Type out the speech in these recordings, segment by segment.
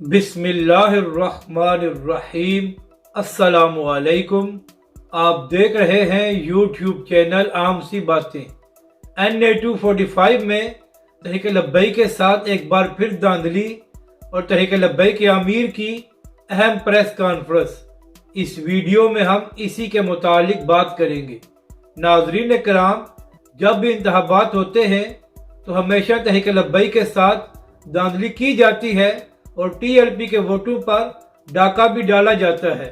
بسم اللہ الرحمن الرحیم۔ السلام علیکم۔ آپ دیکھ رہے ہیں یوٹیوب چینل عام سی باتیں۔ NA 245 میں تحریک لبیک کے ساتھ ایک بار پھر دھاندلی اور تحریک لبیک کے امیر کی اہم پریس کانفرنس۔ اس ویڈیو میں ہم اسی کے متعلق بات کریں گے۔ ناظرین کرام، جب بھی انتخابات ہوتے ہیں تو ہمیشہ تحریک لبیک کے ساتھ دھاندلی کی جاتی ہے اور TLP کے ووٹوں پر ڈاکہ بھی ڈالا جاتا ہے،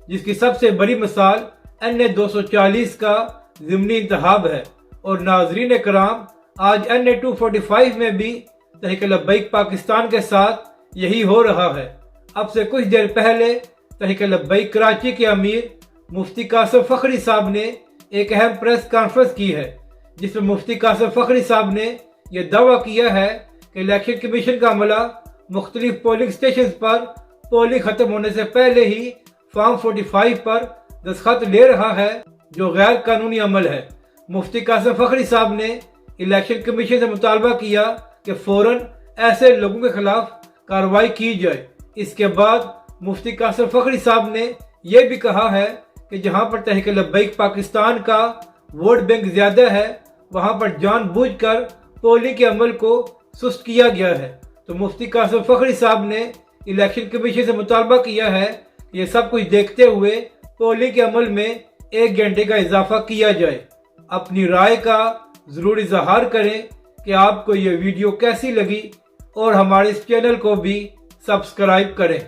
جس کی سب سے بڑی مثال NA 240 کا ضمنی انتخاب ہے۔ اور ناظرین کرام، آج NA 245 میں بھی تحریک لبیک پاکستان کے ساتھ یہی ہو رہا ہے۔ اب سے کچھ دیر پہلے تحریک لبیک کراچی کے امیر مفتی قاسم فخری صاحب نے ایک اہم پریس کانفرنس کی ہے، جس میں مفتی قاسم فخری صاحب نے یہ دعویٰ کیا ہے کہ الیکشن کمیشن کا عملہ مختلف پولنگ سٹیشنز پر پولنگ ختم ہونے سے پہلے ہی فارم 45 پر دستخط لے رہا ہے، جو غیر قانونی عمل ہے۔ مفتی قاسم فخری صاحب نے الیکشن کمیشن سے مطالبہ کیا کہ فوراً ایسے لوگوں کے خلاف کارروائی کی جائے۔ اس کے بعد مفتی قاسم فخری صاحب نے یہ بھی کہا ہے کہ جہاں پر تحریک لبیک پاکستان کا ووٹ بینک زیادہ ہے، وہاں پر جان بوجھ کر پولنگ کے عمل کو سست کیا گیا ہے۔ تو مفتی قاسم فخری صاحب نے الیکشن کمیشن سے مطالبہ کیا ہے کہ یہ سب کچھ دیکھتے ہوئے پولنگ کے عمل میں 1 گھنٹے کا اضافہ کیا جائے۔ اپنی رائے کا ضرور اظہار کریں کہ آپ کو یہ ویڈیو کیسی لگی اور ہمارے اس چینل کو بھی سبسکرائب کریں۔